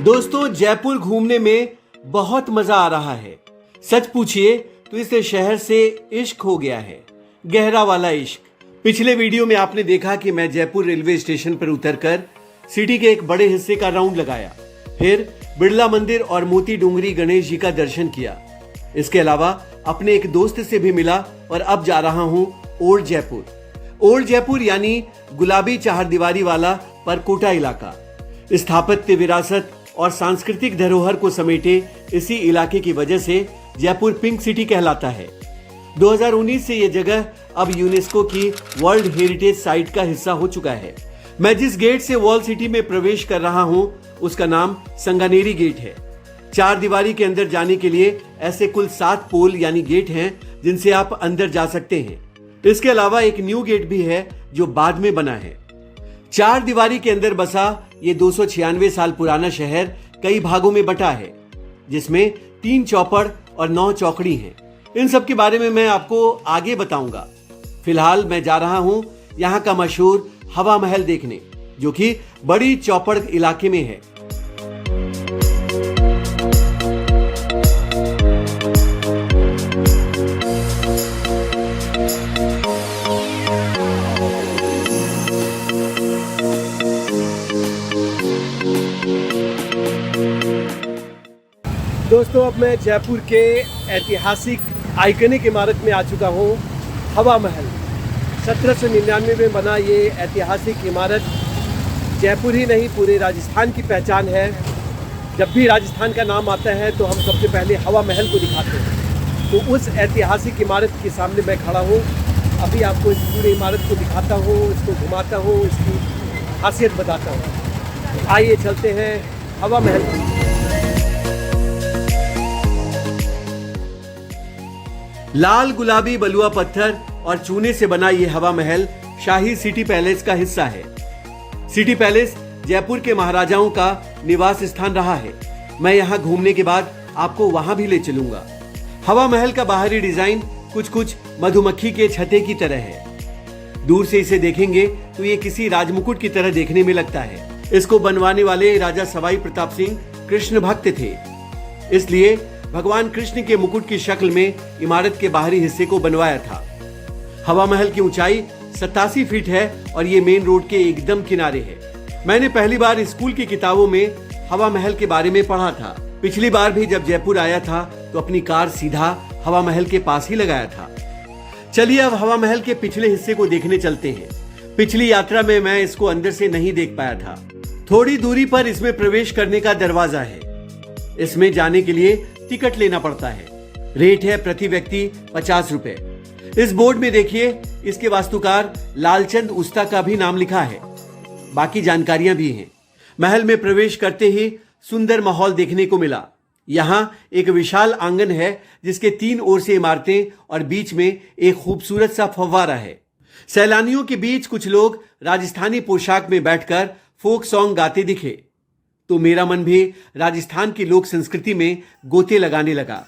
दोस्तों, जयपुर घूमने में बहुत मजा आ रहा है। सच पूछिए तो इस शहर से इश्क हो गया है, गहरा वाला इश्क। पिछले वीडियो में आपने देखा कि मैं जयपुर रेलवे स्टेशन पर उतरकर सिटी के एक बड़े हिस्से का राउंड लगाया, फिर बिड़ला मंदिर और मोती डूंगरी गणेश जी का दर्शन किया। इसके अलावा अपने एक दोस्त से भी मिला और अब जा रहा हूँ ओल्ड जयपुर। ओल्ड जयपुर यानी गुलाबी चारदीवारी वाला परकोटा इलाका। स्थापत्य विरासत और सांस्कृतिक धरोहर को समेटे इसी इलाके की वजह से जयपुर पिंक सिटी कहलाता है। 2019 से यह जगह अब यूनेस्को की वर्ल्ड हेरिटेज साइट का हिस्सा हो चुका है। मैं जिस गेट से वॉल सिटी में प्रवेश कर रहा हूं उसका नाम संगानेरी गेट है। चार दीवारी के अंदर जाने के लिए ऐसे कुल 7 पोल यानी गेट हैं जिनसे आप अंदर जा सकते हैं। इसके अलावा एक न्यू गेट भी है जो बाद में बना है। चार दीवारी के अंदर बसा ये 296 साल पुराना शहर कई भागों में बटा है, जिसमें 3 चौपड़ और 9 चौकड़ी हैं। इन सब के बारे में मैं आपको आगे बताऊंगा। फिलहाल मैं जा रहा हूं यहां का मशहूर हवा महल देखने, जो कि बड़ी चौपड़ इलाके में है। दोस्तों, अब मैं जयपुर के ऐतिहासिक आइकनिक इमारत में आ चुका हूँ, हवा महल। 1799 में बना ये ऐतिहासिक इमारत जयपुर ही नहीं पूरे राजस्थान की पहचान है। जब भी राजस्थान का नाम आता है तो हम सबसे पहले हवा महल को दिखाते हैं। तो उस ऐतिहासिक इमारत के सामने मैं खड़ा हूँ। अभी आपको इस पूरी इमारत को दिखाता हूँ, इसको घुमाता हूँ, इसकी खासियत बताता हूँ। आइए चलते हैं हवा महल की। लाल गुलाबी बलुआ पत्थर और चूने से बना यह हवा महल शाही सिटी पैलेस का हिस्सा है। सिटी पैलेस जयपुर के महाराजाओं का निवास स्थान रहा है। मैं यहाँ घूमने के बाद आपको वहां भी ले चलूंगा। हवा महल का बाहरी डिजाइन कुछ मधुमक्खी के छत्ते की तरह है। दूर से इसे देखेंगे तो ये किसी राजमुकुट की तरह देखने में लगता है। इसको बनवाने वाले राजा सवाई प्रताप सिंह कृष्ण भक्त थे, इसलिए भगवान कृष्ण के मुकुट की शक्ल में इमारत के बाहरी हिस्से को बनवाया था। हवा महल की ऊंचाई 87 फीट है और ये मेन रोड के एकदम किनारे है। मैंने पहली बार स्कूल की किताबों में हवा महल के बारे में पढ़ा था। पिछली बार भी जब जयपुर आया था तो अपनी कार सीधा हवा महल के पास ही लगाया था। चलिए अब हवा महल के पिछले हिस्से को देखने चलते हैं। पिछली यात्रा में मैं इसको अंदर से नहीं देख पाया था। थोड़ी दूरी पर इसमें प्रवेश करने का दरवाजा है। इसमें जाने के लिए टिकट लेना पड़ता है। रेट है प्रति व्यक्ति 50 रुपए। इस बोर्ड में देखिए, इसके वास्तुकार लालचंद उस्ता का भी नाम लिखा है। बाकी जानकारियां भी हैं। महल में प्रवेश करते ही सुंदर माहौल देखने को मिला। यहाँ एक विशाल आंगन है जिसके 3 ओर से इमारतें और बीच में एक खूबसूरत सा फव्वारा है। सैलानियों के बीच कुछ लोग राजस्थानी पोशाक में बैठकर फोक सॉन्ग गाते दिखे, तो मेरा मन भी राजस्थान की लोक संस्कृति में गोते लगाने लगा।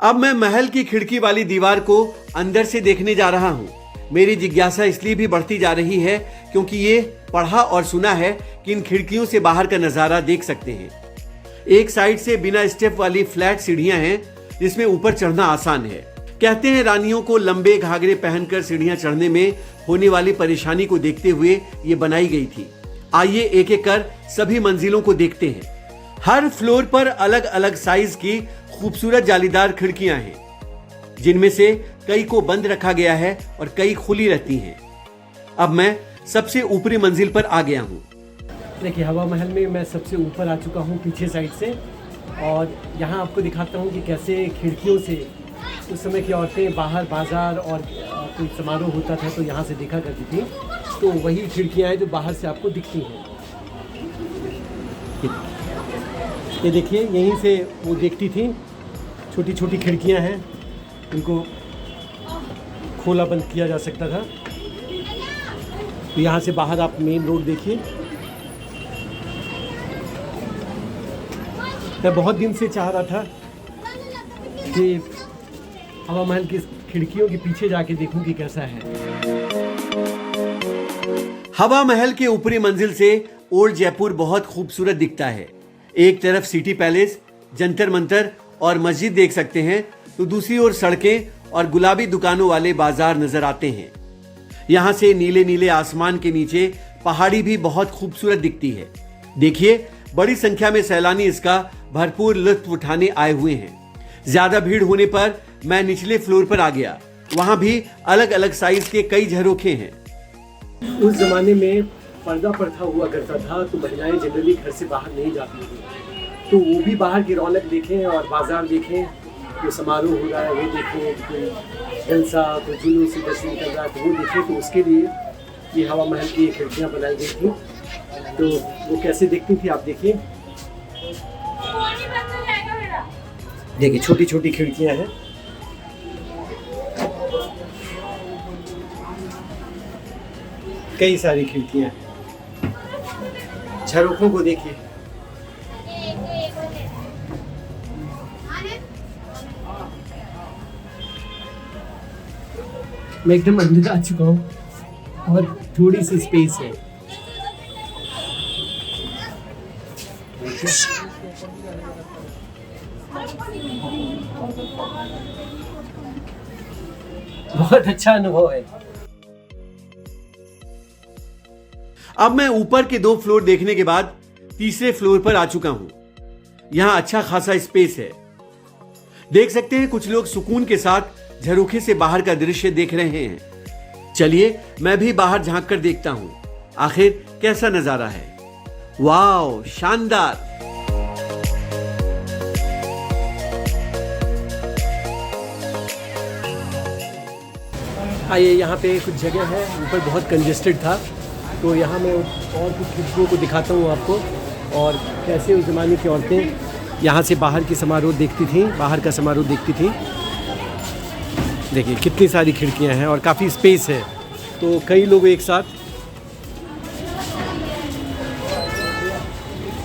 अब मैं महल की खिड़की वाली दीवार को अंदर से देखने जा रहा हूं। मेरी जिज्ञासा इसलिए भी बढ़ती जा रही है क्योंकि ये पढ़ा और सुना है कि इन खिड़कियों से बाहर का नजारा देख सकते हैं। एक साइड से बिना स्टेप वाली फ्लैट सीढ़ियां हैं जिसमें ऊपर चढ़ना आसान है। कहते हैं रानियों को लंबे घाघरे पहनकर सीढ़ियां चढ़ने में होने वाली परेशानी को देखते हुए ये बनाई गई थी। आइए एक एक कर सभी मंजिलों को देखते हैं। हर फ्लोर पर अलग अलग साइज की खूबसूरत जालीदार खिड़कियां हैं, जिनमें से कई को बंद रखा गया है और कई खुली रहती हैं। अब मैं सबसे ऊपरी मंजिल पर आ गया हूं। देखिए, हवा महल में मैं सबसे ऊपर आ चुका हूं पीछे साइड से, और यहाँ आपको दिखाता हूं कि कैसे खिड़कियों से उस समय की औरतें बाहर बाजार और कोई समारोह होता था तो यहाँ से देखा करती थी। तो वही खिड़कियां हैं जो बाहर से आपको दिखती हैं। ये देखिए, यहीं से वो देखती थी, छोटी छोटी खिड़कियां हैं, उनको खोला बंद किया जा सकता था। तो यहाँ से बाहर आप मेन रोड देखिए। मैं बहुत दिन से चाह रहा था कि हवा महल की खिड़कियों के पीछे जाके देखूं कि कैसा है। हवा महल के ऊपरी मंजिल से ओल्ड जयपुर बहुत खूबसूरत दिखता है। एक तरफ सिटी पैलेस, जंतर मंतर और मस्जिद देख सकते हैं, तो दूसरी ओर सड़कें और गुलाबी दुकानों वाले बाजार नजर आते हैं। यहाँ से नीले नीले आसमान के नीचे पहाड़ी भी बहुत खूबसूरत दिखती है। देखिए, बड़ी संख्या में सैलानी इसका भरपूर लुत्फ उठाने आए हुए हैं। ज्यादा भीड़ होने पर मैं निचले फ्लोर पर आ गया। वहाँ भी अलग अलग साइज के कई झरोखे हैं। उस जमाने में पर्दा प्रथा हुआ करता था, तो महिलाएं जनरली घर से बाहर नहीं जाती थी। तो वो भी बाहर की रौनक देखें और बाजार देखें, जो समारोह हो रहा है वो देखें, कोई जलसा, कोई जुलूस दर्शन कर रहा है तो वो देखें। तो उसके लिए ये हवा महल की खिड़कियाँ बनाई गई थी। तो वो कैसे दिखती थी आप देखिए। देखिए, छोटी छोटी खिड़कियाँ हैं। कई सारी खिड़कियाँ हैं। झरोखों को देखिए। मैं एकदम अंदर आ चुका हूँ और थोड़ी सी स्पेस है। बहुत अच्छा अनुभव है। अब मैं ऊपर के 2 फ्लोर देखने के बाद तीसरे फ्लोर पर आ चुका हूं। यहां अच्छा खासा स्पेस है। देख सकते हैं कुछ लोग सुकून के साथ झरोखे से बाहर का दृश्य देख रहे हैं। चलिए, मैं भी बाहर झांक कर देखता हूं, आखिर कैसा नजारा है। वाह, शानदार। आइए, यहाँ पे कुछ जगह है, ऊपर बहुत कंजेस्टेड था, तो यहाँ मैं और कुछ खिड़कियों को दिखाता हूँ आपको, और कैसे उस ज़माने की औरतें यहाँ से बाहर की समारोह देखती थीं, बाहर का समारोह देखती थीं। देखिए, कितनी सारी खिड़कियाँ हैं और काफ़ी स्पेस है, तो कई लोग एक साथ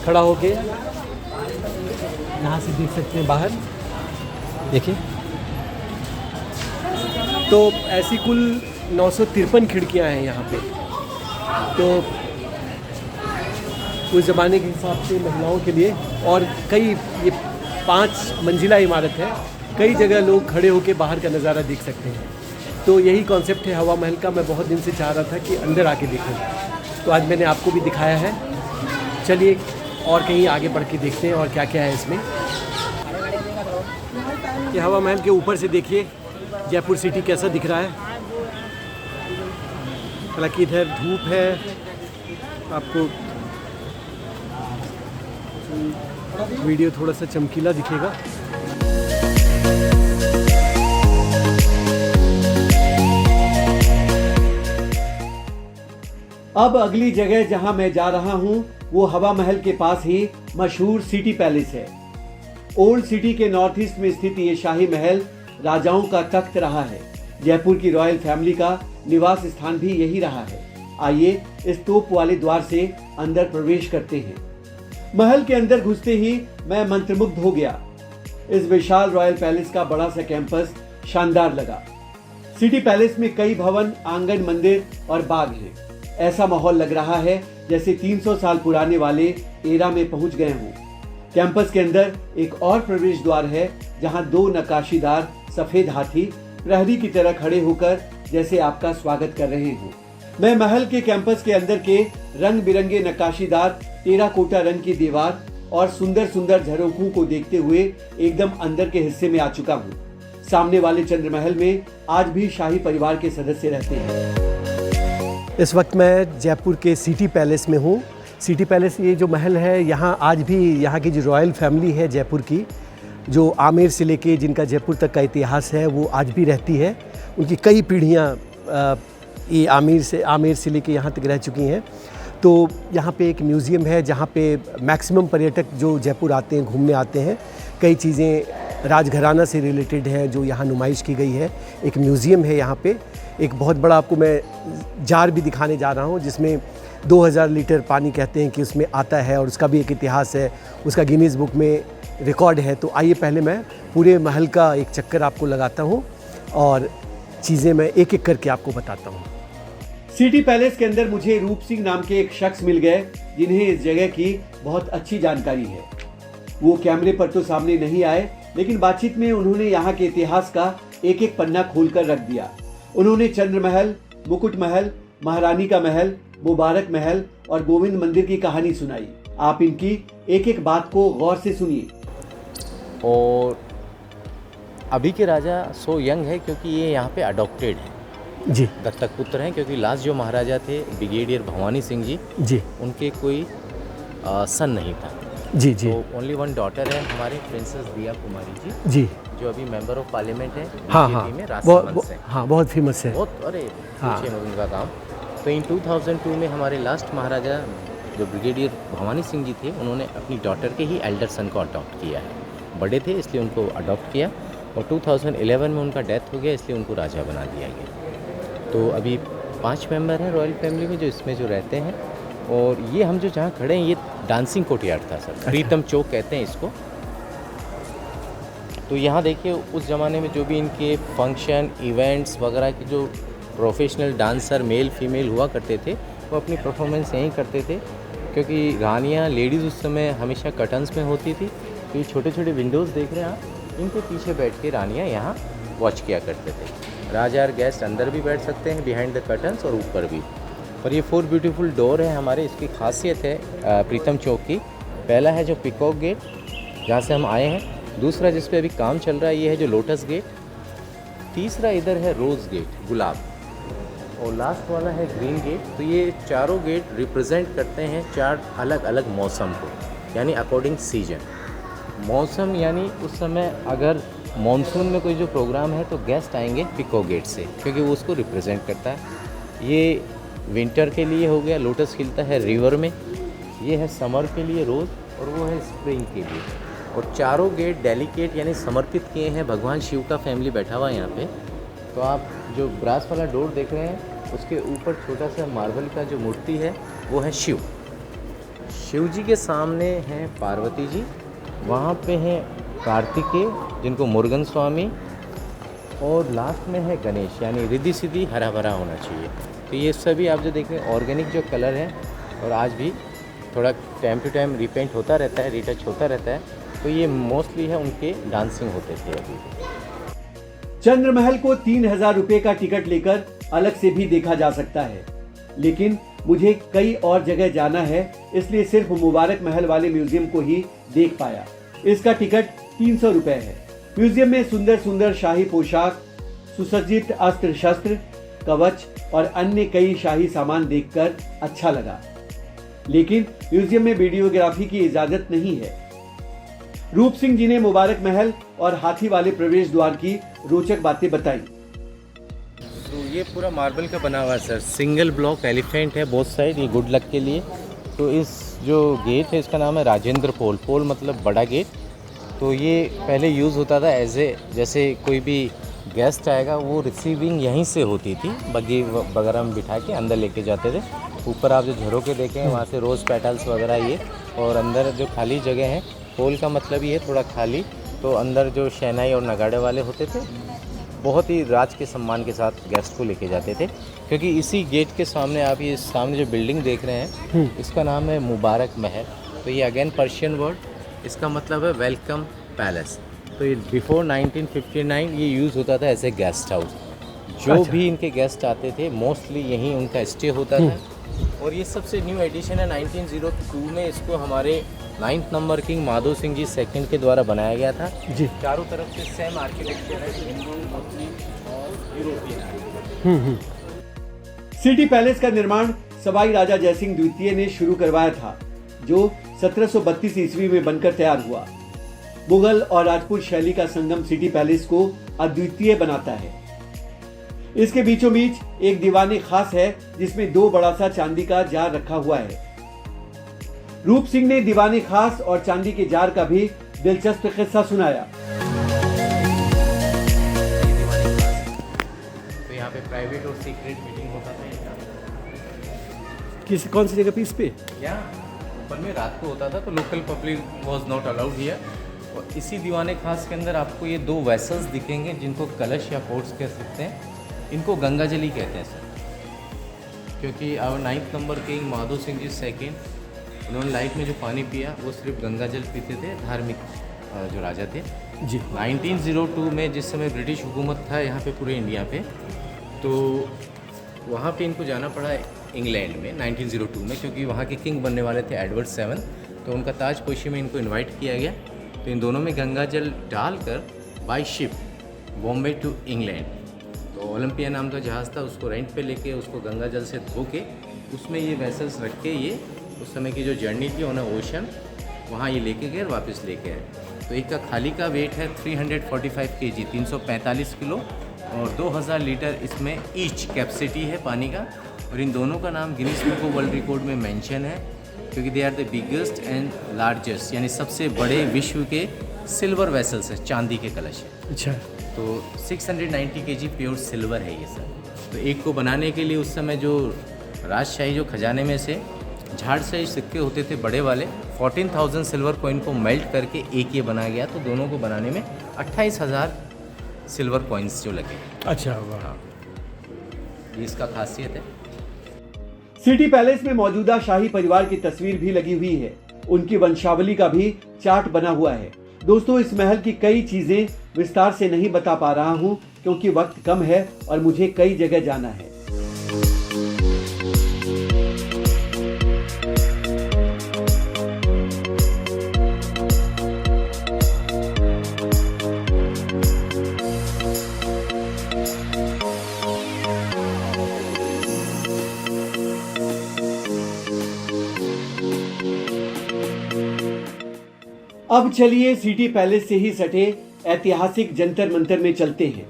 खड़ा होके यहाँ से देख सकते हैं बाहर। देखिए, तो ऐसी कुल 953 खिड़कियाँ हैं यहाँ पे। तो उस ज़माने के हिसाब से महिलाओं के लिए, और कई, ये 5 मंजिला इमारत है, कई जगह लोग खड़े होकर बाहर का नज़ारा देख सकते हैं। तो यही कॉन्सेप्ट है हवा महल का। मैं बहुत दिन से चाह रहा था कि अंदर आके देखूं, तो आज मैंने आपको भी दिखाया है। चलिए और कहीं आगे बढ़ के देखते हैं और क्या क्या है इसमें। ये हवा महल के ऊपर से देखिए जयपुर सिटी कैसा दिख रहा है। हालांकि इधर धूप है, आपको वीडियो थोड़ा सा चमकीला दिखेगा। अब अगली जगह जहां मैं जा रहा हूं वो हवा महल के पास ही मशहूर सिटी पैलेस है। ओल्ड सिटी के नॉर्थ ईस्ट में स्थित ये शाही महल राजाओं का तख्त रहा है। जयपुर की रॉयल फैमिली का निवास स्थान भी यही रहा है। आइए इस तोप वाले द्वार से अंदर प्रवेश करते हैं। महल के अंदर घुसते ही मैं मंत्रमुग्ध हो गया। इस विशाल रॉयल पैलेस का बड़ा सा कैंपस शानदार लगा। सिटी पैलेस में कई भवन, आंगन, मंदिर और बाग हैं। ऐसा माहौल लग रहा है जैसे 300 साल पुराने वाले एरा में पहुंच गए हों। कैंपस के अंदर एक और प्रवेश द्वार है जहां 2 नक्काशीदार सफेद हाथी प्रहरी की तरह खड़े होकर जैसे आपका स्वागत कर रहे हों। मैं महल के कैंपस के अंदर के रंग बिरंगे नक्काशीदार टेराकोटा रंग की दीवार और सुंदर सुंदर झरोखों को देखते हुए एकदम अंदर के हिस्से में आ चुका हूँ। सामने वाले चंद्रमहल में आज भी शाही परिवार के सदस्य रहते हैं। इस वक्त मैं जयपुर के सिटी पैलेस में हूँ। सिटी पैलेस, ये जो महल है, यहाँ आज भी यहाँ की जो रॉयल फैमिली है जयपुर की, जो आमेर से लेके जिनका जयपुर तक का इतिहास है, वो आज भी रहती है। उनकी कई पीढ़ियाँ ये आमेर से लेके यहाँ तक रह चुकी हैं। तो यहाँ पे एक म्यूज़ियम है जहाँ पे मैक्सिमम पर्यटक जो जयपुर आते हैं, घूमने आते हैं। कई चीज़ें राजघराना से रिलेटेड हैं जो यहाँ नुमाइश की गई है। एक म्यूज़ियम है यहाँ पे, एक बहुत बड़ा आपको मैं जार भी दिखाने जा रहा हूँ जिसमें 2000 लीटर पानी कहते हैं कि उसमें आता है, और उसका भी एक इतिहास है, उसका गिनीज़ बुक में रिकॉर्ड है। तो आइए पहले मैं पूरे महल का एक चक्कर आपको लगाता हूँ और चीज़ें मैं एक एक करके आपको बताता हूँ। सिटी पैलेस के अंदर मुझे रूप सिंह नाम के एक शख्स मिल गए जिन्हें इस जगह की बहुत अच्छी जानकारी है। वो कैमरे पर तो सामने नहीं आए, लेकिन बातचीत में उन्होंने यहाँ के इतिहास का एक एक पन्ना खोलकर रख दिया। उन्होंने चंद्र महल, मुकुट महल, महारानी का महल, मुबारक महल और गोविंद मंदिर की कहानी सुनाई। आप इनकी एक एक बात को गौर से सुनिए। और अभी के राजा सो यंग है क्योंकि ये यहाँ पे अडॉप्टेड है जी, दत्तक पुत्र हैं, क्योंकि लास्ट जो महाराजा थे ब्रिगेडियर भवानी सिंह जी, उनके कोई सन नहीं था जी। तो ओनली वन डॉटर है हमारे प्रिंसेस दिया कुमारी जी, जो अभी मेंबर ऑफ पार्लियामेंट है हाँ, में राजसमंद से। बहुत फेमस है। बहुत पूछिए मत उनका काम। तो इन 2002 में हमारे लास्ट महाराजा जो ब्रिगेडियर भवानी सिंह जी थे, उन्होंने अपनी डॉटर के ही एल्डर सन को अडॉप्ट किया है। बड़े थे इसलिए उनको अडॉप्ट किया, और 2011 में उनका डेथ हो गया इसलिए उनको राजा बना दिया गया। तो अभी 5 मेंबर हैं रॉयल फैमिली में जो इसमें जो रहते हैं। और ये हम जो जहाँ खड़े हैं ये डांसिंग कोर्टयार्ड था सर, प्रीतम चौक कहते हैं इसको। तो यहाँ देखिए उस ज़माने में जो भी इनके फंक्शन इवेंट्स वगैरह के जो प्रोफेशनल डांसर मेल फीमेल हुआ करते थे वो अपनी परफॉर्मेंस यहीं करते थे, क्योंकि रानियाँ लेडीज़ उस समय हमेशा कर्टन्स में होती थी। तो ये छोटे छोटे विंडोज़ देख रहे हैं आप, इनके पीछे बैठ के रानियाँ यहाँ वॉच किया करते थे। राजा और गेस्ट अंदर भी बैठ सकते हैं बिहाइंड द कर्टन्स और ऊपर भी। और ये 4 ब्यूटीफुल डोर है हमारे, इसकी खासियत है प्रीतम चौक की। पहला है जो पिकॉक गेट जहाँ से हम आए हैं, दूसरा जिस पे अभी काम चल रहा है ये है जो लोटस गेट, तीसरा इधर है रोज़ गेट गुलाब, और लास्ट वाला है ग्रीन गेट। तो ये चारों गेट रिप्रेजेंट करते हैं 4 अलग अलग मौसम को, यानी अकॉर्डिंग सीजन। मौसम यानी उस समय अगर मॉनसून में कोई जो प्रोग्राम है तो गेस्ट आएंगे पिको गेट से, क्योंकि वो उसको रिप्रेजेंट करता है। ये विंटर के लिए हो गया, लोटस खिलता है रिवर में। ये है समर के लिए रोज़, और वो है स्प्रिंग के लिए। और चारों गेट डेलिकेट यानी समर्पित किए हैं, भगवान शिव का फैमिली बैठा हुआ है यहाँ पे। तो आप जो ब्रास वाला डोर देख रहे हैं उसके ऊपर छोटा सा मार्बल का जो मूर्ति है वो है शिव जी के सामने हैं पार्वती जी, वहाँ पे हैं कार्तिकेय जिनको मुरुगन स्वामी, और लास्ट में है गणेश, यानी रिद्धि सिद्धि हरा भरा होना चाहिए। तो ये सभी आप जो देख रहे हैं ऑर्गेनिक जो कलर है, और आज भी थोड़ा टाइम टू टाइम रिपेंट होता रहता है, रिटच होता रहता है। तो ये मोस्टली है उनके डांसिंग होते थे। अभी चंद्र महल को 3000 रुपए का टिकट लेकर अलग से भी देखा जा सकता है, लेकिन मुझे कई और जगह जाना है, इसलिए सिर्फ मुबारक महल वाले म्यूजियम को ही देख पाया। इसका टिकट 300 रुपए है। म्यूजियम में सुंदर सुंदर शाही पोशाक, सुसज्जित अस्त्र शस्त्र, कवच और अन्य कई शाही सामान देखकर अच्छा लगा, लेकिन म्यूजियम में वीडियोग्राफी की इजाजत नहीं है। रूप सिंह जी ने मुबारक महल और हाथी वाले प्रवेश द्वार की रोचक बातें बताई। तो ये पूरा मार्बल का बना हुआ है सर, सिंगल ब्लॉक एलिफेंट है बोथ साइड, ये गुड लक के लिए। तो इस जो गेट है इसका नाम है राजेंद्र पोल, पोल मतलब बड़ा गेट। तो ये पहले यूज़ होता था जैसे कोई भी गेस्ट आएगा वो रिसीविंग यहीं से होती थी, बग्गी वगैरह में बिठा के अंदर लेके जाते थे। ऊपर आप जो झरोके देखें वहाँ से रोज़ पेटल्स वगैरह ये, और अंदर जो खाली जगह है, पोल का मतलब ये थोड़ा खाली, तो अंदर जो शहनाई और नगाड़े वाले होते थे बहुत ही राज के सम्मान के साथ गेस्ट को लेके जाते थे। क्योंकि इसी गेट के सामने आप ये सामने जो बिल्डिंग देख रहे हैं इसका नाम है मुबारक महल। तो ये अगेन पर्शियन वर्ड, इसका मतलब है वेलकम पैलेस। तो ये बिफोर 1959 ये यूज़ होता था एज ए गेस्ट हाउस। जो भी इनके गेस्ट आते थे मोस्टली यहीं उनका स्टे होता था। और ये सबसे न्यू एडिशन है 1902 में, इसको हमारे 9th number king Madho Singh ji second के द्वारा बनाया गया था जी। चारों तरफ से सेम आर्किटेक्चर है, हिंदू मुस्लिम और यूरोपियन। सिटी पैलेस का निर्माण सवाई राजा जयसिंह द्वितीय ने शुरू करवाया था, जो 1732 ईस्वी में बनकर तैयार हुआ। मुगल और राजपूत शैली का संगम सिटी पैलेस को अद्वितीय बनाता है। इसके बीचों बीच एक दीवाने खास है जिसमें 2 बड़ा सा चांदी का जार रखा हुआ है। रूप सिंह ने दीवाने खास और चांदी के जार का भी दिलचस्प किस्सा सुनाया। तो यहाँ पे प्राइवेट और सीक्रेट मीटिंग होता था कौन सी जगह पे? इस पे यहाँ ऊपर में रात को होता था, तो local public was not allowed here. और इसी दीवाने खास के अंदर आपको ये 2 वेसल्स दिखेंगे जिनको कलश या पोर्ट्स कह सकते हैं। इनको गंगाजली कहते हैं सर, क्योंकि और 9th number king Madho Singh ji second, उन्होंने लाइफ में जो पानी पिया वो सिर्फ गंगाजल पीते थे, धार्मिक जो राजा थे जी। 1902 में जिस समय ब्रिटिश हुकूमत था यहाँ पे पूरे इंडिया पे, तो वहाँ पे इनको जाना पड़ा इंग्लैंड में 1902 में, क्योंकि वहाँ के किंग बनने वाले थे एडवर्ड 7, तो उनका ताजपोशी में इनको इनवाइट किया गया। तो इन दोनों में गंगाजल डालकर by ship Bombay to England, तो ओलंपिया नाम का जहाज़ था, उसको रेंट पे लेके उसको गंगाजल से धो के उसमें ये वेसल्स रख के ये उस समय की जो जर्नी थी ऑन ओशन वहाँ ये लेके गए और वापस लेके आए। तो एक का खाली का वेट है 345 kg 345 किलो और 2000 लीटर इसमें ईच कैपेसिटी है पानी का। और इन दोनों का नाम Guinness book of world record में मेंशन है, क्योंकि they are the biggest and largest, यानी सबसे बड़े विश्व के सिल्वर वेसल्स हैं, चांदी के कलश हैं। अच्छा। तो 690 kg प्योर सिल्वर है ये सर। तो एक को बनाने के लिए उस समय जो राजशाही जो खजाने में से झाड़ से सिक्के होते थे बड़े वाले, 14,000 सिल्वर कॉइन को मेल्ट करके एक ये बनाया गया। तो दोनों को बनाने में 28,000 सिल्वर कॉइन्स जो लगे। अच्छा, वाह, ये इसका खासियत है। सिटी पैलेस में मौजूदा शाही परिवार की तस्वीर भी लगी हुई है। उनकी वंशावली का भी चार्ट बना हुआ है। दोस्तों, इस महल की कई चीजें विस्तार से नहीं बता पा रहा हूं क्योंकि वक्त कम है और मुझे कई जगह जाना है। अब चलिए सिटी पैलेस से ही सटे ऐतिहासिक जंतर मंतर में चलते हैं।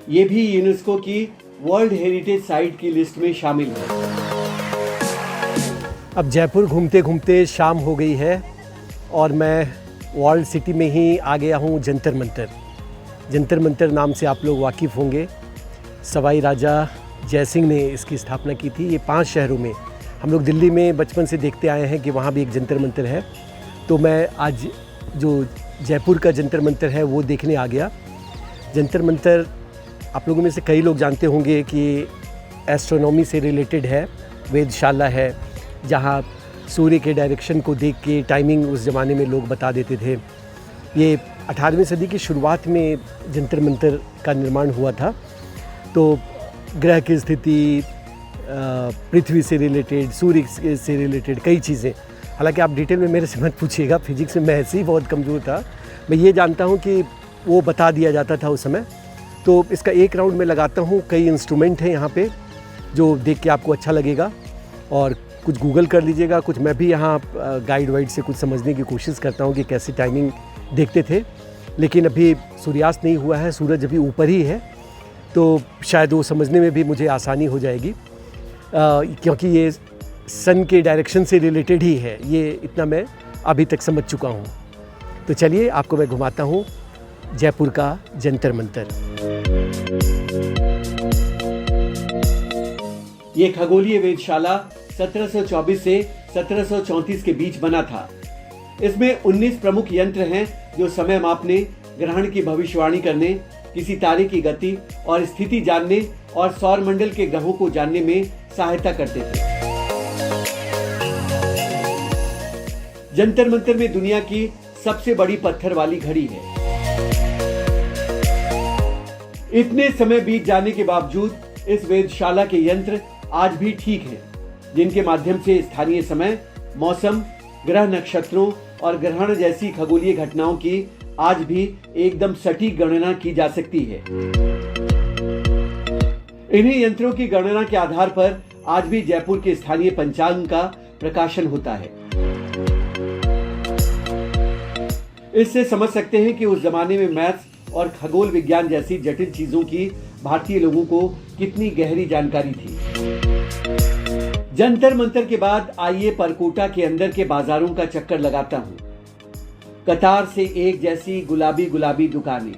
ये भी यूनेस्को की वर्ल्ड हेरिटेज साइट की लिस्ट में शामिल है। अब जयपुर घूमते घूमते शाम हो गई है और मैं वर्ल्ड सिटी में ही आ गया हूँ जंतर मंतर। जंतर मंतर नाम से आप लोग वाकिफ़ होंगे। सवाई राजा जयसिंह ने इसकी स्थापना की थी। ये 5 शहरों में, हम लोग दिल्ली में बचपन से देखते आए हैं कि वहाँ भी एक जंतर मंतर है। तो मैं आज जो जयपुर का जंतर मंतर है वो देखने आ गया। जंतर मंतर आप लोगों में से कई लोग जानते होंगे कि एस्ट्रोनॉमी से रिलेटेड है, वेधशाला है, जहाँ सूर्य के डायरेक्शन को देख के टाइमिंग उस ज़माने में लोग बता देते थे। ये 18वीं सदी की शुरुआत में जंतर मंतर का निर्माण हुआ था। तो ग्रह की स्थिति, पृथ्वी से रिलेटेड, सूर्य से रिलेटेड कई चीज़ें, हालांकि आप डिटेल में मेरे से मत पूछिएगा, फिजिक्स में मैं ऐसे ही बहुत कमज़ोर था। मैं ये जानता हूँ कि वो बता दिया जाता था उस समय। तो इसका एक राउंड में लगाता हूँ। कई इंस्ट्रूमेंट हैं यहाँ पे जो देख के आपको अच्छा लगेगा, और कुछ गूगल कर लीजिएगा, कुछ मैं भी यहाँ गाइड वाइड से कुछ समझने की कोशिश करता हूँ कि कैसे टाइमिंग देखते थे। लेकिन अभी सूर्यास्त नहीं हुआ है, सूरज अभी ऊपर ही है, तो शायद वो समझने में भी मुझे आसानी हो जाएगी, क्योंकि ये सन के डायरेक्शन से रिलेटेड ही है। ये इतना मैं अभी तक समझ चुका हूँ। तो चलिए आपको मैं घुमाता हूँ जयपुर का जंतर मंतर। ये खगोलीय वेधशाला 1724 से 1734 के बीच बना था। इसमें 19 प्रमुख यंत्र हैं जो समय मापने, ग्रहण की भविष्यवाणी करने, किसी तारे की गति और स्थिति जानने और सौर मंडल के ग्रहों को जानने में सहायता करते थे। जंतर मंतर में दुनिया की सबसे बड़ी पत्थर वाली घड़ी है। इतने समय बीत जाने के बावजूद इस वेधशाला के यंत्र आज भी ठीक हैं, जिनके माध्यम से स्थानीय समय, मौसम, ग्रह नक्षत्रों और ग्रहण जैसी खगोलीय घटनाओं की आज भी एकदम सटीक गणना की जा सकती है। इन्हीं यंत्रों की गणना के आधार पर आज भी जयपुर के स्थानीय पंचांग का प्रकाशन होता है। इससे समझ सकते हैं कि उस जमाने में मैथ्स और खगोल विज्ञान जैसी जटिल चीजों की भारतीय लोगों को कितनी गहरी जानकारी थी। जंतर मंतर के बाद आइए परकोटा के अंदर के बाजारों का चक्कर लगाता हूं। कतार से एक जैसी गुलाबी गुलाबी दुकानें,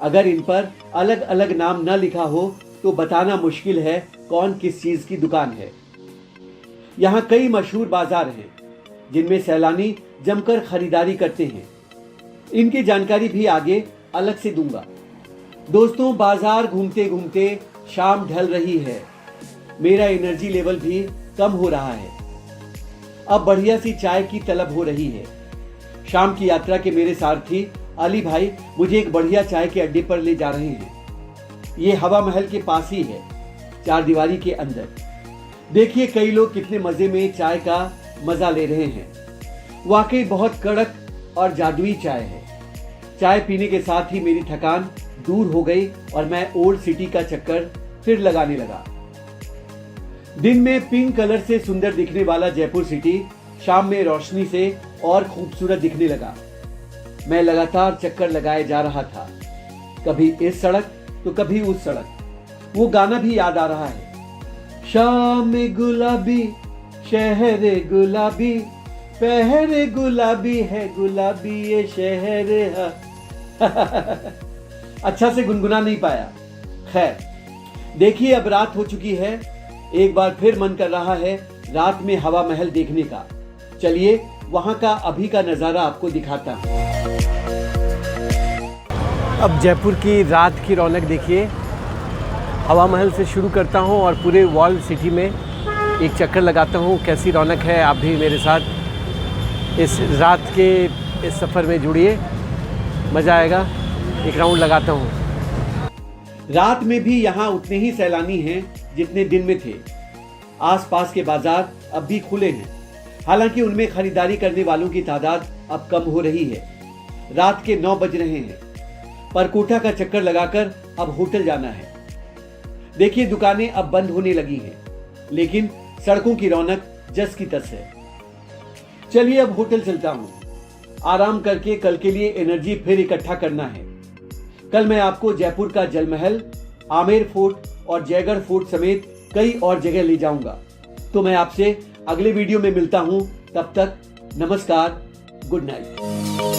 अगर इन पर अलग अलग नाम न लिखा हो तो बताना मुश्किल है कौन किस चीज की दुकान है। यहाँ कई मशहूर बाजार हैं जिनमें सैलानी जमकर खरीदारी करते हैं। इनकी जानकारी भी आगे अलग से दूंगा। दोस्तों, बाजार घूमते घूमते शाम ढल रही है। मेरा एनर्जी लेवल भी कम हो रहा है। अब बढ़िया सी चाय की तलब हो रही है। शाम की यात्रा के मेरे सारथी अली भाई मुझे एक बढ़िया चाय के अड्डे पर ले जा रहे हैं। ये हवा महल के पास ही है, चारदीवारी के अंदर। देखिए कई लोग कितने मजे में चाय का मजा ले रहे हैं। वाकई बहुत कड़क और जादुई चाय है। चाय पीने के साथ ही मेरी थकान दूर हो गई और मैं ओल्ड सिटी का चक्कर फिर लगाने लगा। दिन में पिंक कलर से सुंदर दिखने वाला जयपुर सिटी शाम में रोशनी से और खूबसूरत दिखने लगा। मैं लगातार चक्कर लगाए जा रहा था, कभी इस सड़क तो कभी उस सड़क। वो गाना भी याद आ रहा है, शाम में गुलाबी शहर गुलाबी, पहरे गुलाबी है गुलाबी ये शहर है। अच्छा से गुनगुना नहीं पाया। खैर, देखिए अब रात हो चुकी है। एक बार फिर मन कर रहा है रात में हवा महल देखने का। चलिए वहां का अभी का नजारा आपको दिखाता हूं। अब जयपुर की रात की रौनक देखिए। हवा महल से शुरू करता हूं और पूरे वॉल सिटी में एक चक्कर लगाता हूं। कैसी रौनक है, आप भी मेरे साथ इस रात के इस सफ़र में जुड़िए, मज़ा आएगा। एक राउंड लगाता हूं। रात में भी यहाँ उतने ही सैलानी हैं जितने दिन में थे। आसपास के बाजार अब भी खुले हैं, हालांकि उनमें खरीदारी करने वालों की तादाद अब कम हो रही है। रात के 9 बज रहे हैं। परकोटा का चक्कर लगाकर अब होटल जाना है। देखिए दुकानें अब बंद होने लगी हैं, लेकिन सड़कों की रौनक जस की तस है। चलिए अब होटल चलता हूं। आराम करके कल के लिए एनर्जी फिर इकट्ठा करना है। कल मैं आपको जयपुर का जल महल, आमेर फोर्ट और जयगढ़ फोर्ट समेत कई और जगह ले जाऊंगा। तो मैं आपसे अगले वीडियो में मिलता हूं। तब तक नमस्कार, गुड नाइट।